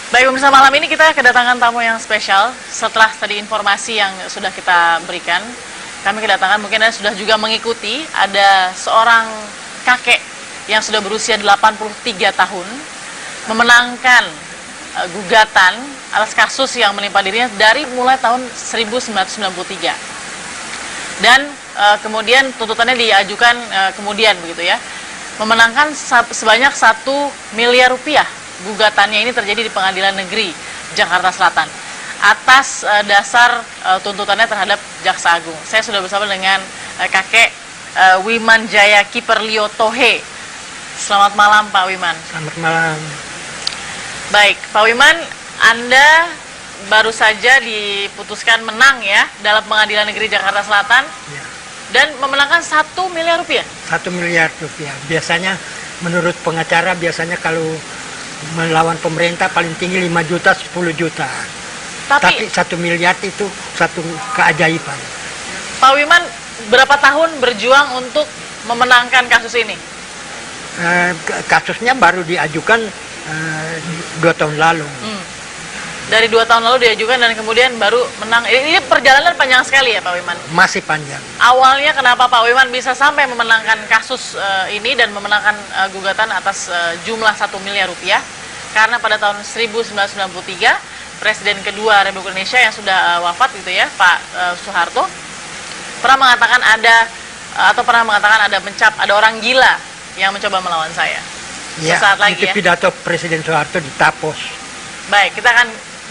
Baik, pemirsa, malam ini kita kedatangan tamu yang spesial. Setelah tadi informasi yang sudah kita berikan, kami kedatangan, mungkin Anda sudah juga mengikuti, ada seorang kakek yang sudah berusia 83 tahun memenangkan gugatan atas kasus yang menimpa dirinya dari mulai tahun 1993. Dan kemudian tuntutannya diajukan kemudian begitu ya, memenangkan sebanyak 1 miliar rupiah. Gugatannya ini terjadi di Pengadilan Negeri Jakarta Selatan atas dasar tuntutannya terhadap Jaksa Agung. Saya sudah bersama dengan kakek Wimanjaya Kiper Liotohe. Selamat malam, Pak Wiman. Selamat malam. Baik, Pak Wiman, Anda baru saja diputuskan menang ya dalam Pengadilan Negeri Jakarta Selatan Ya. dan memenangkan 1 miliar rupiah. 1 miliar rupiah. Biasanya menurut pengacara biasanya kalau melawan pemerintah paling tinggi 5 juta, 10 juta. Tapi 1 miliar itu satu keajaiban. Pak Wiman, berapa tahun berjuang untuk memenangkan kasus ini? Kasusnya baru diajukan 2 tahun lalu. Dari 2 tahun lalu diajukan dan kemudian baru menang. Ini perjalanan panjang sekali ya, Pak Wiman? Masih panjang. Awalnya kenapa Pak Wiman bisa sampai memenangkan kasus ini dan memenangkan gugatan atas jumlah 1 miliar rupiah? Karena pada tahun 1993, Presiden kedua Republik Indonesia yang sudah wafat gitu ya, Pak Soeharto, pernah mengatakan ada orang gila yang mencoba melawan saya. Ya, Sesaat lagi itu ya. pidato Presiden Soeharto di Tapos. Baik, kita akan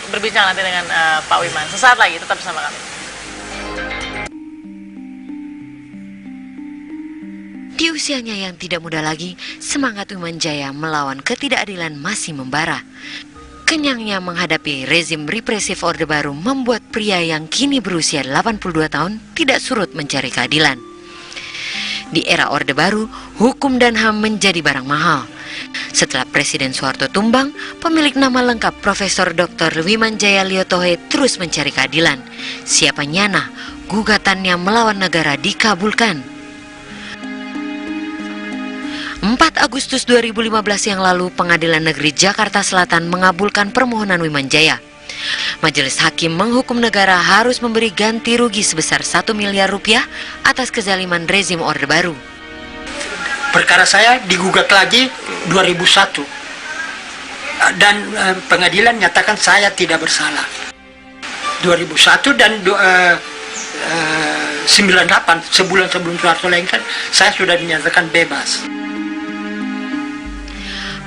berbincang nanti dengan Pak Wiman. Sesaat lagi, tetap bersama kami. Di usianya yang tidak muda lagi, semangat Wimanjaya melawan ketidakadilan masih membara. Kenyangnya menghadapi rezim represif Orde Baru membuat pria yang kini berusia 82 tahun tidak surut mencari keadilan. Di era Orde Baru, hukum dan HAM menjadi barang mahal. Setelah Presiden Soeharto tumbang, pemilik nama lengkap Profesor Dr. Wimanjaya Liotohe terus mencari keadilan. Siapa nyana, gugatannya melawan negara dikabulkan. 4 Agustus 2015 yang lalu, Pengadilan Negeri Jakarta Selatan mengabulkan permohonan Wimanjaya. Majelis Hakim menghukum negara harus memberi ganti rugi sebesar 1 miliar rupiah atas kezaliman rezim Orde Baru. Perkara saya digugat lagi 2001 dan pengadilan nyatakan saya tidak bersalah. 2001 dan 98, sebulan sebelum Soeharto lengser, saya sudah dinyatakan bebas.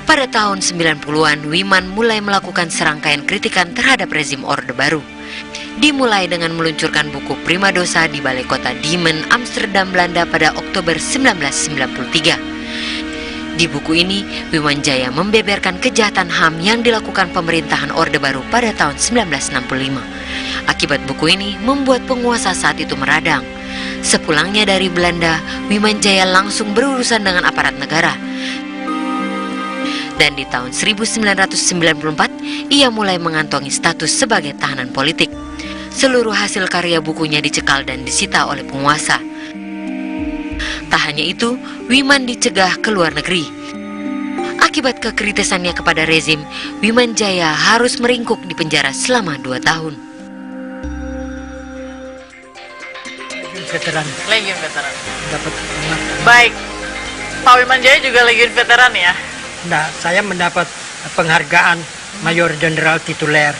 Pada tahun 90-an, Wiman mulai melakukan serangkaian kritikan terhadap rezim Orde Baru. Dimulai dengan meluncurkan buku Prima Dosa di Balai Kota Diemen, Amsterdam, Belanda pada Oktober 1993. Di buku ini, Wimanjaya membeberkan kejahatan HAM yang dilakukan pemerintahan Orde Baru pada tahun 1965. Akibat buku ini membuat penguasa saat itu meradang. Sepulangnya dari Belanda, Wimanjaya langsung berurusan dengan aparat negara. Dan di tahun 1994, ia mulai mengantongi status sebagai tahanan politik. Seluruh hasil karya bukunya dicekal dan disita oleh penguasa. Tak hanya itu, Wiman dicegah ke luar negeri. Akibat kekritisannya kepada rezim, Wimanjaya harus meringkuk di penjara selama 2 tahun. Veteran. Legiun Veteran. Dapat. Baik, Pak Wimanjaya juga Legiun Veteran ya? Nah, saya mendapat penghargaan Mayor Jenderal Tituler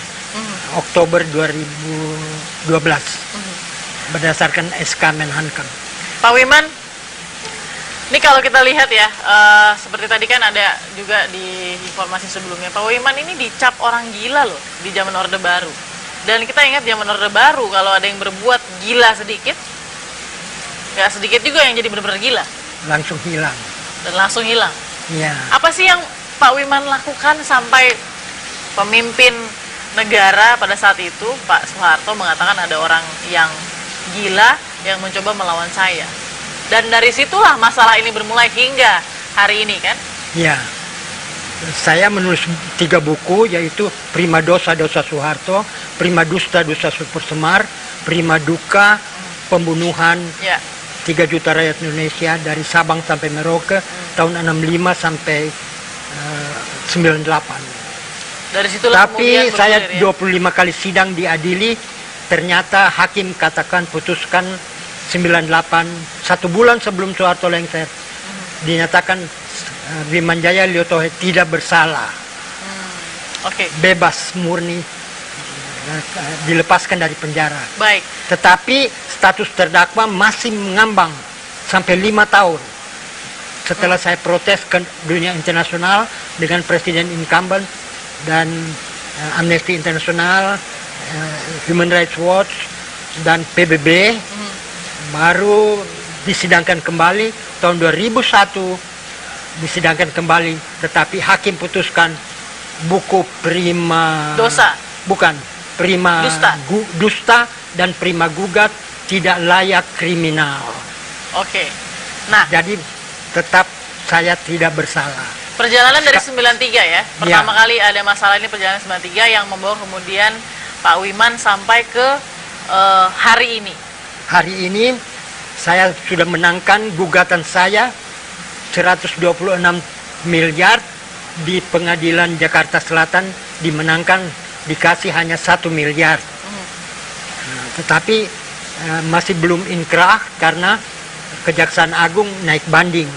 Oktober 2012 berdasarkan SK Menhankam. Pak Wiman, ini kalau kita lihat ya, seperti tadi kan ada juga di informasi sebelumnya, Pak Wiman ini dicap orang gila loh di zaman Orde Baru. Dan kita ingat zaman Orde Baru, kalau ada yang berbuat gila sedikit, nggak sedikit juga yang jadi benar-benar gila. Langsung hilang. Dan langsung hilang. Ya. Apa sih yang Pak Wiman lakukan sampai pemimpin negara pada saat itu, Pak Soeharto, mengatakan ada orang yang gila yang mencoba melawan saya? Dan dari situlah masalah ini bermulai hingga hari ini kan? Ya. Saya menulis 3 buku, yaitu Prima Dosa Dosa Soeharto, Prima Dusta Dusta Supersemar, Prima Duka Pembunuhan 3 juta rakyat Indonesia dari Sabang sampai Merauke tahun 65 sampai 98. Dari situlah Tapi kemudian saya bergulir, 25 kali sidang diadili, ternyata hakim katakan putuskan 98, 1 bulan sebelum Soeharto lengser, dinyatakan Wimanjaya Liotohe tidak bersalah. Oke. Bebas murni, dilepaskan dari penjara. Baik. Tetapi status terdakwa masih mengambang sampai 5 tahun. Setelah saya protes ke dunia internasional dengan Presiden incumbent dan Amnesty International, Human Rights Watch dan PBB, baru disidangkan kembali tahun 2001, disidangkan kembali, tetapi hakim putuskan buku prima Dosa. bukan prima Dusta. dusta dan prima gugat tidak layak kriminal. Oke. Nah, Jadi tetap saya tidak bersalah. perjalanan dari 93 ya. Pertama kali ada masalah ini perjalanan 93 yang membawa kemudian Pak Wiman sampai ke hari ini. Hari ini saya sudah menangkan gugatan saya 126 miliar di pengadilan Jakarta Selatan, dimenangkan, dikasih hanya 1 miliar. Nah, tetapi masih belum inkrah karena Kejaksaan Agung naik banding.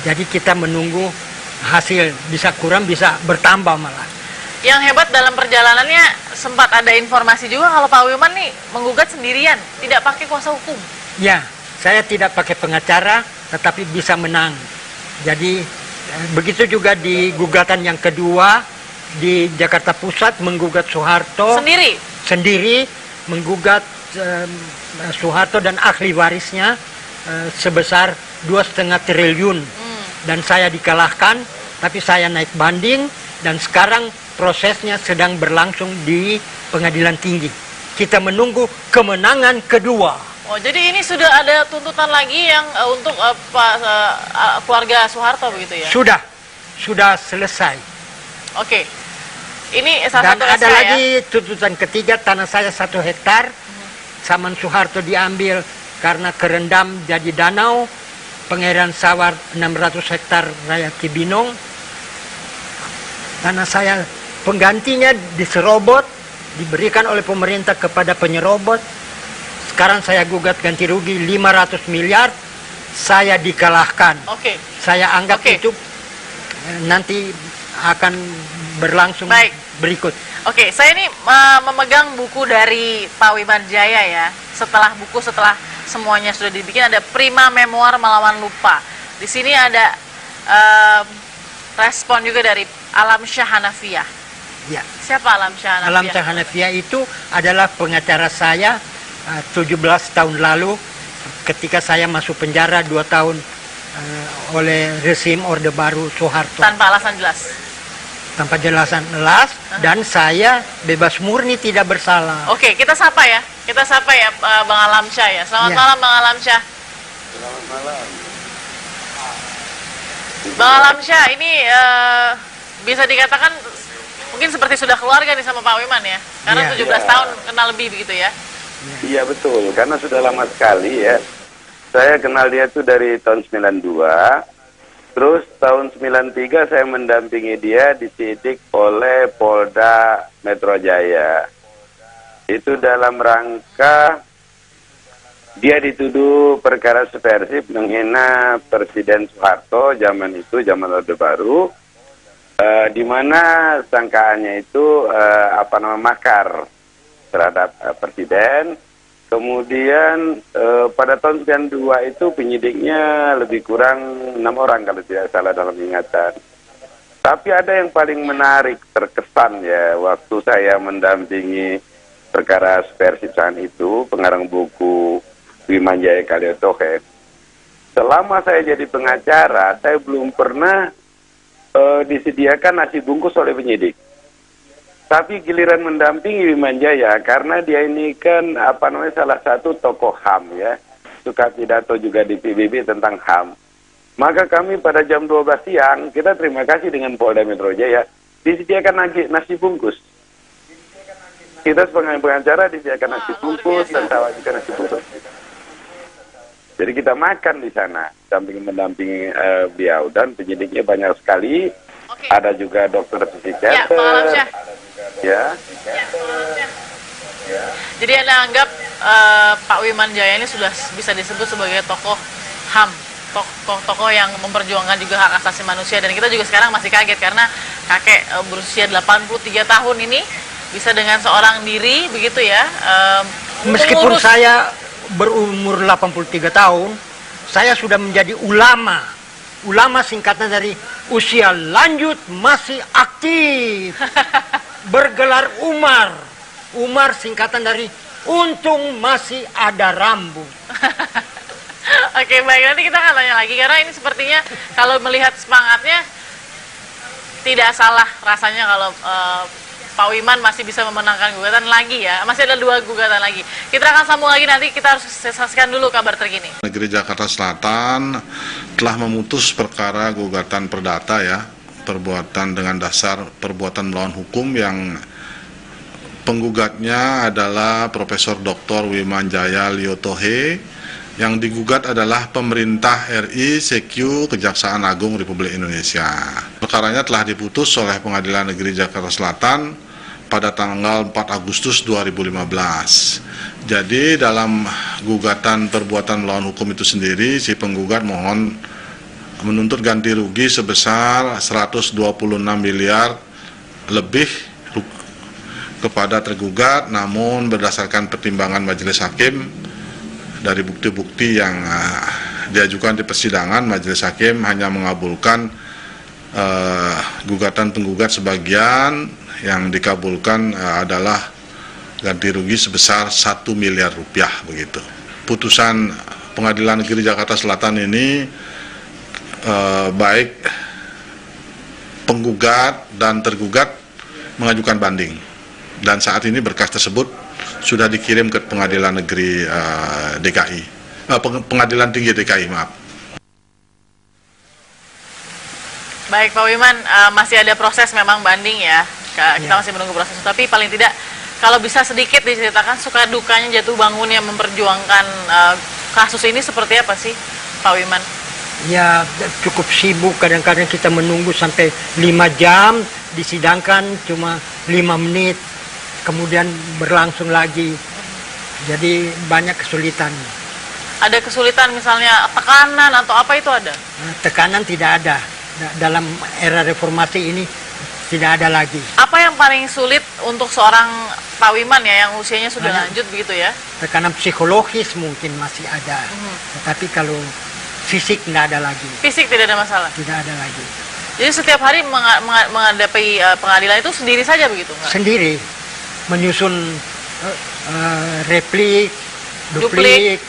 Jadi kita menunggu hasil, bisa kurang bisa bertambah malah. Yang hebat dalam perjalanannya sempat ada informasi juga kalau Pak Wiman nih menggugat sendirian, tidak pakai kuasa hukum. Ya, saya tidak pakai pengacara, tetapi bisa menang. Jadi begitu juga di gugatan yang kedua di Jakarta Pusat, menggugat Soeharto sendiri menggugat Soeharto dan ahli warisnya sebesar 2,5 triliun, dan saya dikalahkan, tapi saya naik banding dan sekarang prosesnya sedang berlangsung di Pengadilan Tinggi. Kita menunggu kemenangan kedua. Oh, jadi ini sudah ada tuntutan lagi yang untuk keluarga Soeharto begitu ya? Sudah selesai. Oke. Ini salah Dan satu ada SK lagi tuntutan ketiga, tanah saya 1 hektar, zaman Soeharto diambil karena kerendam jadi danau, pengairan sawar 600 hektar Raya Cibinong. Tanah saya penggantinya diserobot, diberikan oleh pemerintah kepada penyerobot. Sekarang saya gugat ganti rugi 500 miliar, saya dikalahkan. Oke. Saya anggap itu nanti akan berlangsung berikut. Oke, saya ini memegang buku dari Pak Wimanjaya ya. Setelah semuanya sudah dibikin, ada Prima Memoir Melawan Lupa. Di sini ada respon juga dari Alamsyah Hanafiah. Ya. Siapa Alamsyah Hanafiah? Alamsyah Hanafiah itu adalah pengacara saya 17 tahun lalu ketika saya masuk penjara 2 tahun oleh rezim Orde Baru Soeharto. Tanpa alasan jelas? Tanpa jelasan jelas, dan saya bebas murni tidak bersalah. Oke, kita sapa ya. Kita sapa ya Bang Alamsyah ya. Selamat malam Bang Alamsyah. Selamat malam. Bang Alamsyah, ini bisa dikatakan mungkin seperti sudah keluarga nih sama Pak Wiman ya. Karena 17 tahun kenal lebih begitu ya. Iya betul, karena sudah lama sekali ya. Saya kenal dia tuh dari tahun 92. Terus tahun 93 saya mendampingi dia disidik oleh Polda Metro Jaya. Itu dalam rangka dia dituduh perkara subversif menghina Presiden Soeharto zaman itu, zaman Orde Baru, di mana sangkaannya itu makar terhadap Presiden. Kemudian pada tahun 92 itu penyidiknya lebih kurang 6 orang kalau tidak salah dalam ingatan. Tapi ada yang paling menarik terkesan ya, waktu saya mendampingi perkara subversif saat itu, pengarang buku Wimanjaya Liotohe. Selama saya jadi pengacara, saya belum pernah disediakan nasi bungkus oleh penyidik. Tapi giliran mendampingi Wimanjaya, karena dia ini kan salah satu tokoh HAM ya, suka pidato juga di PBB tentang HAM. Maka kami pada jam 12 siang, kita terima kasih dengan Polda Metro Jaya, disediakan nasi bungkus. Kita sebagai pengacara disediakan nasi bungkus dan tawa juga nasi bungkus. Jadi kita makan di sana, mendampingi beliau, dan penyidiknya banyak sekali. Oke. Ada juga dokter Ya, psikiater. Pak Alamsyah. Ya. Jadi Anda anggap Pak Wiman Jaya ini sudah bisa disebut sebagai tokoh HAM, tokoh yang memperjuangkan juga hak asasi manusia, dan kita juga sekarang masih kaget karena kakek berusia 83 tahun ini bisa dengan seorang diri begitu ya. Meskipun saya berumur 83 tahun, saya sudah menjadi ulama. Ulama singkatan dari usia lanjut masih aktif. Bergelar Umar. Umar singkatan dari untung masih ada rambut. Oke, baik, nanti kita akan tanya lagi karena ini sepertinya kalau melihat semangatnya tidak salah rasanya kalau Pak Wiman masih bisa memenangkan gugatan lagi ya. Masih ada 2 gugatan lagi. Kita akan sambung lagi, nanti kita harus saksikan dulu kabar terkini. Negeri Jakarta Selatan telah memutus perkara gugatan perdata ya, perbuatan dengan dasar perbuatan melawan hukum yang penggugatnya adalah Profesor Dr. Wiman Jaya Liotohe. Yang digugat adalah pemerintah RI, CQ, Kejaksaan Agung Republik Indonesia. Perkaranya telah diputus oleh Pengadilan Negeri Jakarta Selatan pada tanggal 4 Agustus 2015. Jadi dalam gugatan perbuatan melawan hukum itu sendiri, si penggugat mohon menuntut ganti rugi sebesar 126 miliar lebih kepada tergugat, namun berdasarkan pertimbangan majelis hakim dari bukti-bukti yang diajukan di persidangan, majelis hakim hanya mengabulkan gugatan penggugat sebagian. Yang dikabulkan adalah ganti rugi sebesar 1 miliar rupiah begitu. Putusan Pengadilan Negeri Jakarta Selatan ini baik penggugat dan tergugat mengajukan banding, dan saat ini berkas tersebut sudah dikirim ke Pengadilan Negeri DKI, Pengadilan Tinggi DKI, maaf. Baik Pak Wiman, masih ada proses memang banding ya. Kita masih menunggu proses, tapi paling tidak kalau bisa sedikit diceritakan suka dukanya jatuh bangunnya memperjuangkan kasus ini seperti apa sih Pak Wiman? Ya, cukup sibuk, kadang-kadang kita menunggu sampai 5 jam, disidangkan cuma 5 menit, kemudian berlangsung lagi. Jadi banyak kesulitan. Ada kesulitan misalnya tekanan atau apa itu ada? Tekanan tidak ada. Dalam era reformasi ini tidak ada lagi. Apa yang paling sulit untuk seorang Pak Wiman ya yang usianya sudah lanjut begitu ya? Tekanan psikologis mungkin masih ada, tetapi kalau fisik tidak ada lagi. Fisik tidak ada masalah? Tidak ada lagi. Jadi setiap hari menghadapi pengadilan itu sendiri saja begitu? Enggak? Sendiri, menyusun replik, duplik,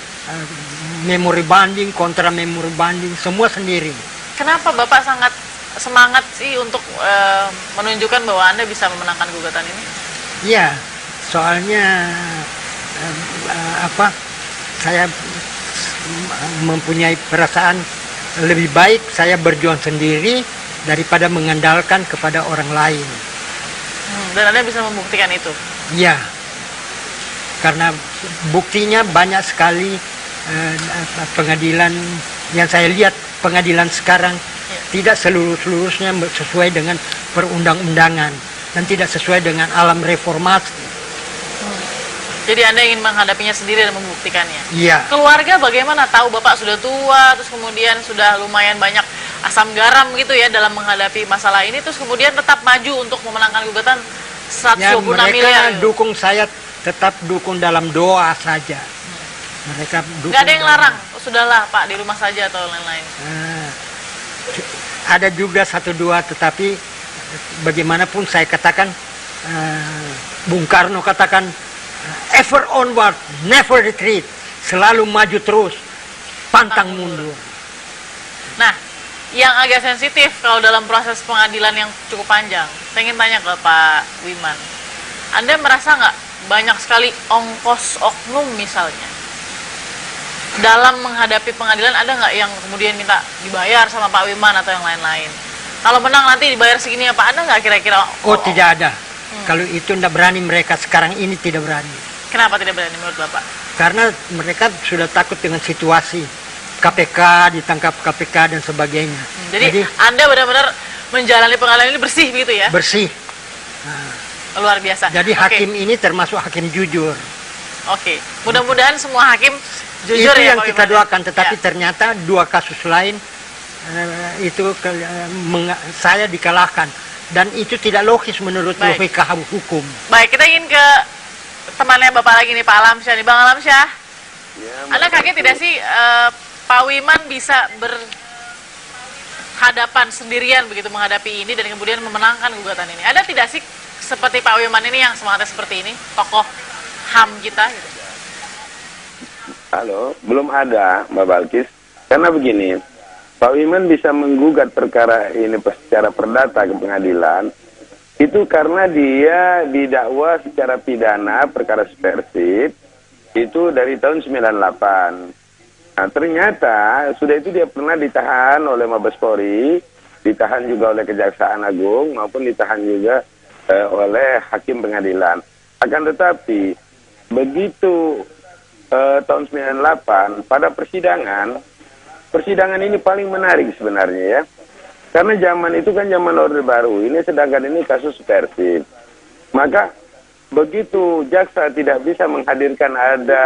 memori banding, kontra memori banding, semua sendiri. Kenapa Bapak sangat semangat sih untuk menunjukkan bahwa Anda bisa memenangkan gugatan ini? Iya, soalnya saya mempunyai perasaan lebih baik saya berjuang sendiri daripada mengandalkan kepada orang lain. Dan Anda bisa membuktikan itu? Iya, karena buktinya banyak sekali. Pengadilan yang saya lihat, pengadilan sekarang tidak seluruhnya sesuai dengan perundang-undangan dan tidak sesuai dengan alam reformasi. Jadi Anda ingin menghadapinya sendiri dan membuktikannya? Iya. Keluarga bagaimana? Tahu Bapak sudah tua, terus kemudian sudah lumayan banyak asam garam gitu ya dalam menghadapi masalah ini, terus kemudian tetap maju untuk memenangkan gugatan 126 miliar. Mereka dukung saya, tetap dukung dalam doa saja. Mereka dukung. Nggak ada yang larang? Oh, sudahlah Pak, di rumah saja atau lain-lain? Ada juga 1-2, tetapi bagaimanapun saya katakan, Bung Karno katakan, ever onward, never retreat, selalu maju terus, pantang mundur. Nah, yang agak sensitif kalau dalam proses pengadilan yang cukup panjang, saya ingin tanya ke Pak Wiman, Anda merasa nggak banyak sekali ongkos oknum misalnya? Dalam menghadapi pengadilan ada nggak yang kemudian minta dibayar sama Pak Wiman atau yang lain-lain? Kalau menang nanti dibayar segini apa? Ada nggak kira-kira? Tidak ada. Kalau itu tidak berani, mereka sekarang ini tidak berani. Kenapa tidak berani menurut Bapak? Karena mereka sudah takut dengan situasi KPK, ditangkap KPK dan sebagainya. Jadi Anda benar-benar menjalani pengadilan ini bersih gitu ya? Bersih. Luar biasa. Jadi Oke. hakim ini termasuk hakim jujur. Oke, mudah-mudahan semua hakim jujur Itu ya yang Pak kita Wiman. doakan, tetapi Ya. ternyata 2 kasus lain itu saya dikalahkan, dan itu tidak logis menurut Baik. logika hukum. Baik, kita ingin ke temannya Bapak lagi nih, Pak Alamsyah nih. Bang Alamsyah, Ya, Anda kaget tidak sih Pak Wiman bisa berhadapan sendirian begitu menghadapi ini dan kemudian memenangkan gugatan ini? Ada tidak sih seperti Pak Wiman ini yang semangatnya seperti ini, tokoh HAM kita? Gitu? Halo, belum ada Mbak Balkis. Karena begini, Pak Wiman bisa menggugat perkara ini secara perdata ke pengadilan, itu karena dia didakwa secara pidana perkara subversif, itu dari tahun 98. Nah, ternyata sudah itu dia pernah ditahan oleh Mabes Polri, ditahan juga oleh Kejaksaan Agung, maupun ditahan juga oleh hakim pengadilan. Akan tetapi, begitu tahun 98, pada persidangan ini paling menarik sebenarnya ya. Karena zaman itu kan zaman Orde Baru, ini sedangkan ini kasus subversif. Maka begitu jaksa tidak bisa menghadirkan ada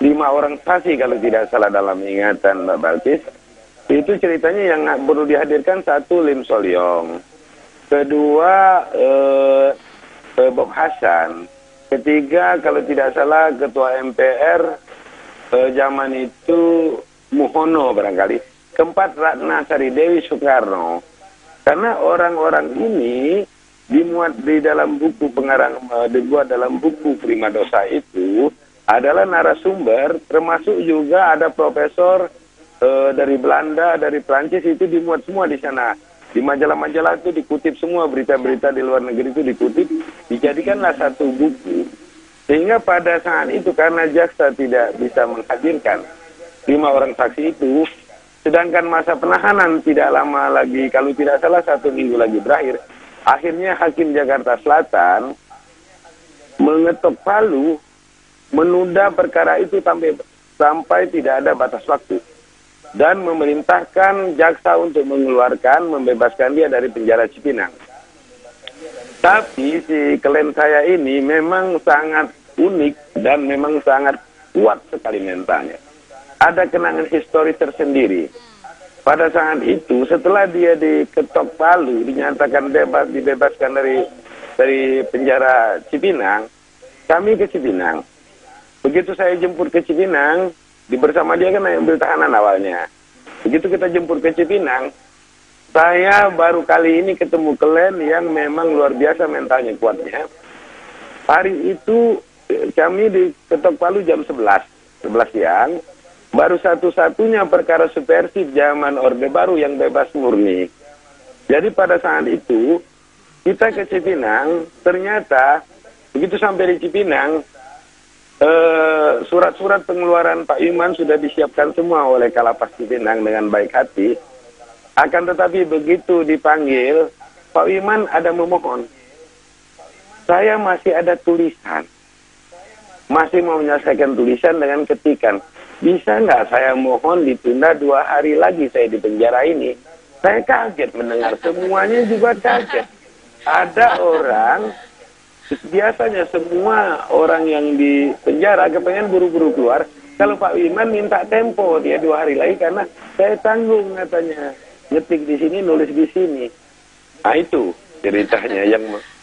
5 orang saksi kalau tidak salah dalam ingatan Mbak Balkis, itu ceritanya yang perlu dihadirkan 1 Lim Solyong, kedua Bob Hasan, ketiga kalau tidak salah ketua MPR zaman itu Muhono barangkali, keempat Ratna Sari Dewi Soekarno. Karena orang-orang ini dimuat di dalam buku dibuat dalam buku Prima Dosa itu adalah narasumber, termasuk juga ada profesor dari Belanda, dari Prancis, itu dimuat semua di sana. Di majalah-majalah itu dikutip semua, berita-berita di luar negeri itu dikutip, dijadikanlah satu buku. Sehingga pada saat itu karena jaksa tidak bisa menghadirkan 5 orang saksi itu, sedangkan masa penahanan tidak lama lagi, kalau tidak salah 1 minggu lagi berakhir, akhirnya Hakim Jakarta Selatan mengetok palu, menunda perkara itu sampai tidak ada batas waktu, dan memerintahkan jaksa untuk membebaskan dia dari penjara Cipinang. Tapi si klien saya ini memang sangat unik dan memang sangat kuat sekali mentalnya. Ada kenangan histori tersendiri. Pada saat itu, setelah dia diketok palu, dinyatakan dibebaskan dari penjara Cipinang, kami ke Cipinang. Begitu saya jemput ke Cipinang, bersama dia kan ambil tahanan awalnya. Begitu kita jemput ke Cipinang, saya baru kali ini ketemu klien yang memang luar biasa mentalnya kuatnya. Hari itu kami diketok palu jam 11 siang. Baru satu-satunya perkara subversif zaman Orde Baru yang bebas murni. Jadi pada saat itu, kita ke Cipinang, ternyata begitu sampai di Cipinang, surat-surat pengeluaran Pak Wiman sudah disiapkan semua oleh Kalapas Cipinang dengan baik hati. Akan tetapi begitu dipanggil, Pak Wiman ada memohon. Saya masih ada tulisan. Masih mau menyelesaikan tulisan dengan ketikan. Bisa nggak saya mohon ditunda 2 hari lagi saya di penjara ini? Saya kaget mendengar, semuanya juga kaget. Ada orang, biasanya semua orang yang di penjara kepengen buru-buru keluar. Kalau Pak Wiman minta tempo dia 2 hari lagi karena saya tanggung katanya. Ngetik di sini, nulis di sini. Nah itu ceritanya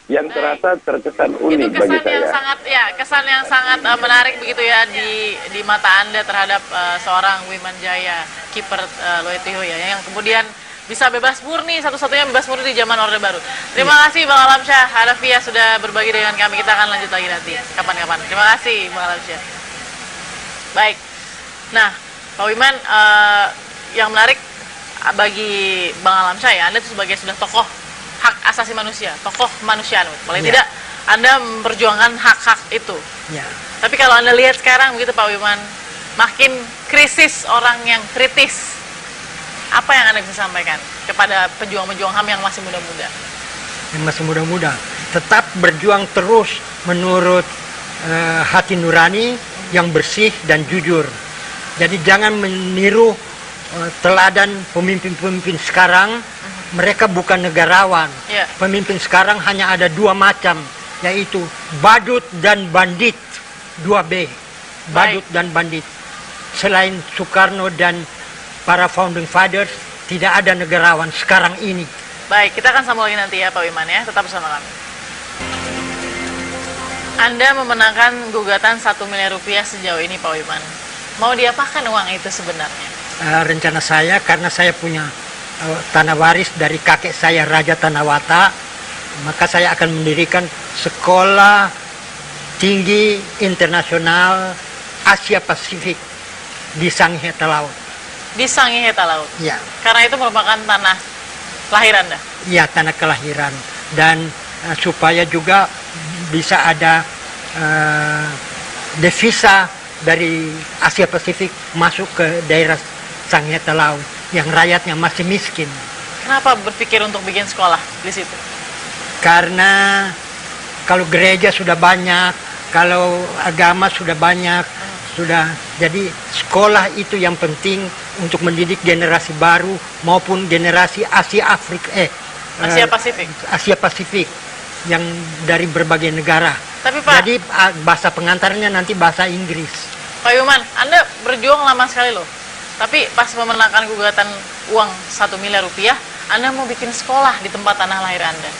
yang terasa terkesan unik bagi saya. Kesan yang sangat menarik begitu ya di mata Anda terhadap seorang Wiman Jaya, kiper Loetiho ya, yang kemudian bisa bebas murni, satu-satunya bebas murni di zaman Orde Baru. Terima kasih Bang Alamsyah Hanafiah sudah berbagi dengan kami. Kita akan lanjut lagi nanti kapan-kapan. Terima kasih Bang Alamsyah. Baik. Nah, Pak Wiman, yang menarik bagi Bang Alamsyah ya, Anda itu sebagai sudah tokoh hak asasi manusia, tokoh kemanusiaan, paling tidak Anda memperjuangkan hak-hak itu. Ya. Tapi kalau Anda lihat sekarang begitu Pak Wiman, makin krisis orang yang kritis, apa yang Anda bisa sampaikan kepada pejuang-pejuang HAM yang masih muda-muda? Yang masih muda-muda, tetap berjuang terus menurut hati nurani yang bersih dan jujur. Jadi jangan meniru teladan pemimpin-pemimpin sekarang mereka bukan negarawan. Ya. Pemimpin sekarang hanya ada dua macam, yaitu badut dan bandit. 2B, badut dan bandit. Selain Soekarno dan para founding fathers, tidak ada negarawan sekarang ini. Baik, kita akan sambung lagi nanti ya Pak Wiman ya, tetap bersama kami. Anda memenangkan gugatan 1 miliar rupiah sejauh ini Pak Wiman. Mau diapakan uang itu sebenarnya? Rencana saya, karena saya punya tanah waris dari kakek saya Raja Tanawata, maka saya akan mendirikan sekolah tinggi internasional Asia Pasifik di Sangihe Talaut. Di Sangihe Talaut? Ya. Karena itu merupakan tanah lahir Anda? Ya, tanah kelahiran. Dan supaya juga bisa ada devisa dari Asia Pasifik masuk ke daerah Sangihe Talaut yang rakyatnya masih miskin. Kenapa berpikir untuk bikin sekolah di situ? Karena kalau gereja sudah banyak, kalau agama sudah banyak, sudah jadi sekolah itu yang penting untuk mendidik generasi baru maupun generasi Asia Pasifik. Asia Pasifik yang dari berbagai negara. Tapi Pak, jadi bahasa pengantarnya nanti bahasa Inggris. Pak Wiman, Anda berjuang lama sekali loh. Tapi pas memenangkan gugatan uang 1 miliar rupiah, Anda mau bikin sekolah di tempat tanah lahir Anda.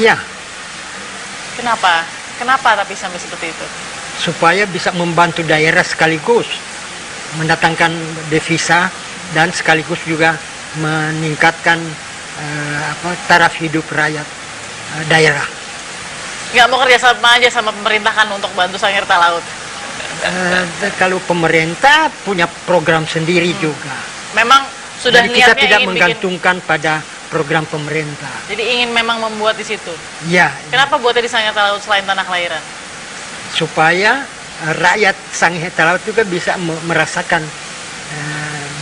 Iya. Kenapa? Kenapa tapi sampai seperti itu? Supaya bisa membantu daerah sekaligus mendatangkan devisa dan sekaligus juga meningkatkan taraf hidup rakyat daerah. Nggak mau kerja sama aja sama pemerintah kan untuk bantu Sangihe Talaut? Kalau pemerintah punya program sendiri juga. Memang sudah jadi kita niatnya tidak ingin menggantungkan pada program pemerintah. Jadi ingin memang membuat di situ. Ya. Kenapa buatnya di Sangihe Talaut selain tanah kelahiran? Supaya rakyat Sangihe Talaut juga bisa merasakan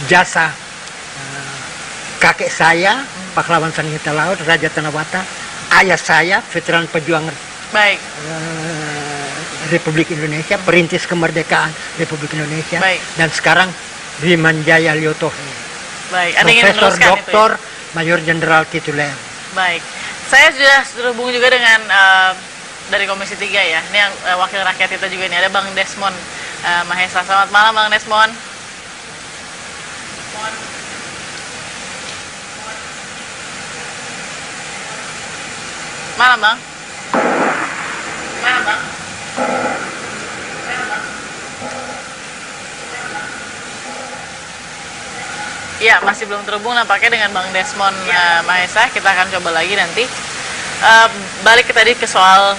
jasa kakek saya, pahlawan Sangihe Talaut, Raja Tanawata, ayah saya, veteran pejuang Baik. Republik Indonesia, perintis kemerdekaan Republik Indonesia. Baik. Dan sekarang Wimanjaya Lyotohe. Baik. Anda ingin Profesor meneruskan Doktor itu ya? Mayor Jenderal tituler. Baik. Saya sudah terhubung juga dengan dari Komisi 3 ya. Ini yang wakil rakyat kita juga ini ada Bang Desmond Mahesa. Selamat malam Bang Desmond. Malam Bang. Malam Bang. Ya, masih belum terhubung nampaknya dengan Bang Desmond Mahesa. Kita akan coba lagi nanti. Balik tadi ke soal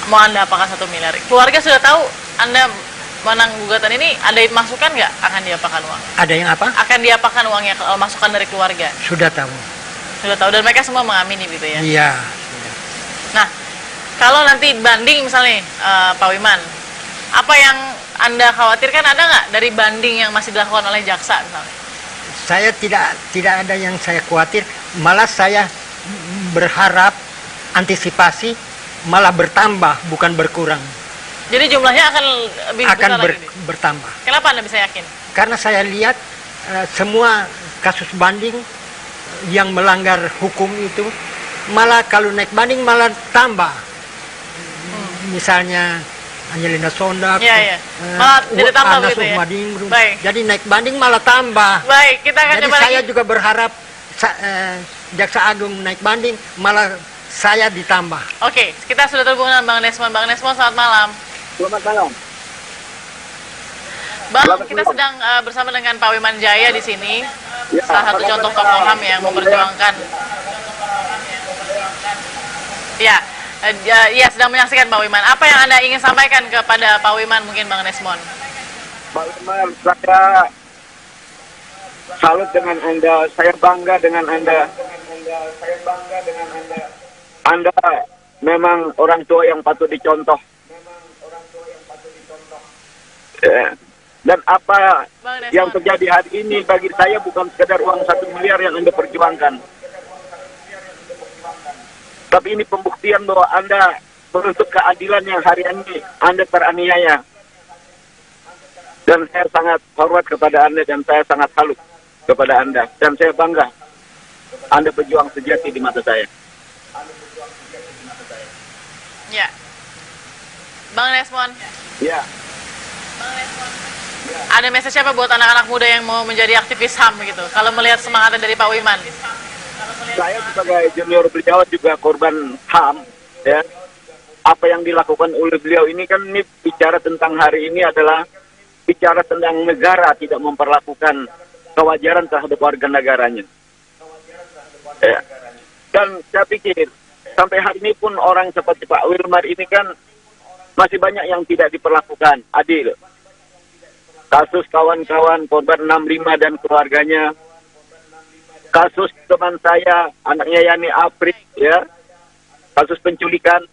mau Anda apakan 1 miliar. Keluarga sudah tahu Anda menang gugatan ini, ada masukan nggak akan diapakan uang? Ada yang apa? Akan diapakan uangnya kalau masukan dari keluarga? Sudah tahu. Sudah tahu dan mereka semua mengamini gitu ya? Iya. Nah, kalau nanti banding misalnya Pak Wiman, apa yang Anda khawatirkan ada nggak dari banding yang masih dilakukan oleh jaksa misalnya? Saya tidak ada yang saya khawatir, malah saya berharap antisipasi malah bertambah bukan berkurang. Jadi jumlahnya akan lebih besar lagi? Bertambah. Kenapa Anda bisa yakin? Karena saya lihat semua kasus banding yang melanggar hukum itu malah kalau naik banding malah tambah. Misalnya Angelina Sondak, malah tidak tambah Anas begitu ya? Baik. Jadi naik banding malah tambah. Baik, kita akan jadi coba saya lagi. juga berharap Jaksa Agung naik banding malah saya ditambah. Oke, kita sudah terhubung dengan Bang Desmond. Bang Desmond, selamat malam. Selamat malam. Bang, kita sedang bersama dengan Pak Wimanjaya di sini. Salah satu contoh tokoh HAM yang memperjuangkan. Ya, sedang menyaksikan Pak Wiman. Apa yang Anda ingin sampaikan kepada Pak Wiman, mungkin Bang Desmond? Pak Wiman, saya salut dengan Anda. Saya bangga dengan Anda. Anda memang orang tua yang patut dicontoh. Dan apa yang terjadi hari ini bagi saya bukan sekedar uang 1 miliar yang Anda perjuangkan. Tapi ini pembuktian bahwa Anda menuntut keadilan yang hari ini Anda teraniaya. Dan saya sangat hormat kepada Anda dan saya sangat salut kepada Anda. Dan saya bangga Anda pejuang sejati di mata saya. Ya. Bang Desmond. Ya. Ada message apa buat anak-anak muda yang mau menjadi aktivis HAM gitu? Kalau melihat semangatnya dari Pak Wiman. Saya sebagai junior beliau juga korban HAM, ya. Apa yang dilakukan oleh beliau ini kan ini bicara tentang hari ini adalah bicara tentang negara tidak memperlakukan kewajaran terhadap warga negaranya. Ya. Dan saya pikir sampai hari ini pun orang seperti Pak Wilmar ini kan masih banyak yang tidak diperlakukan adil. Kasus kawan-kawan korban 65 dan keluarganya, kasus teman saya, anaknya Yani Aprik, ya, kasus penculikan,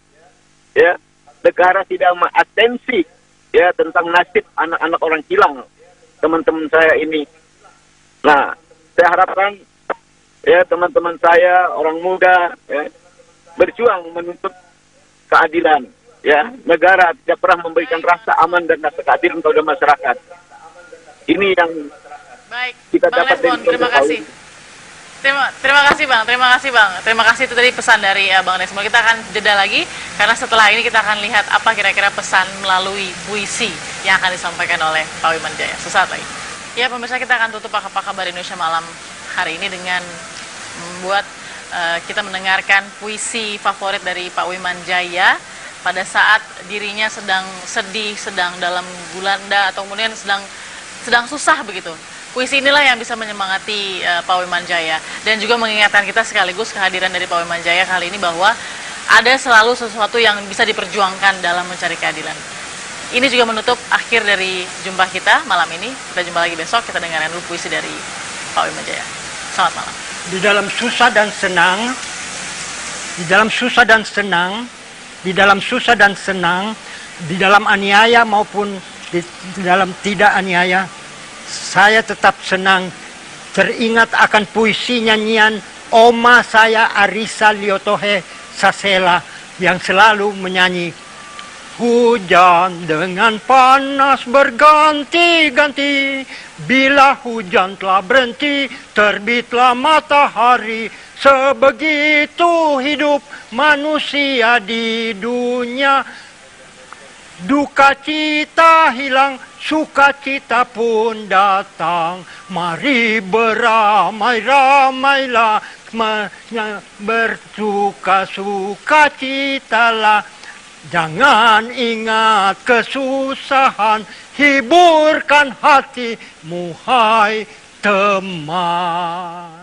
ya, negara tidak mengatensi, ya, tentang nasib anak-anak orang hilang, teman-teman saya ini. Nah, saya harapkan, ya, teman-teman saya, orang muda, ya, berjuang menuntut keadilan, ya, negara tidak pernah memberikan rasa aman dan rasa keadilan kepada masyarakat. Ini yang baik, kita Bang dapat Desmond, terima kasih. Terima kasih Bang, terima kasih Bang. Terima kasih itu tadi pesan dari Bang Desmond. Kita akan jeda lagi karena setelah ini kita akan lihat apa kira-kira pesan melalui puisi yang akan disampaikan oleh Pak Wiman Jaya. Sesaat lagi. Ya pemirsa, kita akan tutup apa kabar Indonesia malam hari ini dengan membuat kita mendengarkan puisi favorit dari Pak Wiman Jaya pada saat dirinya sedang sedih, sedang dalam gulanda atau kemudian sedang susah begitu. Puisi inilah yang bisa menyemangati Pak Wiman Jaya dan juga mengingatkan kita sekaligus kehadiran dari Pak Wiman Jaya kali ini bahwa ada selalu sesuatu yang bisa diperjuangkan dalam mencari keadilan. Ini juga menutup akhir dari jumpa kita malam ini. Kita jumpa lagi besok, kita dengarkan dulu puisi dari Pak Wiman Jaya. Selamat malam. Di dalam susah dan senang, di dalam susah dan senang, di dalam susah dan senang, di dalam aniaya maupun di dalam tidak aniaya, saya tetap senang teringat akan puisi nyanyian oma saya Arisa Liotohe Sasela yang selalu menyanyi, hujan dengan panas berganti-ganti, bila hujan telah berhenti terbitlah matahari, sebegitu hidup manusia di dunia. Duka cita hilang, sukacita pun datang. Mari beramai-ramailah, bersuka-sukacitalah. Jangan ingat kesusahan, hiburkan hatimu hai teman.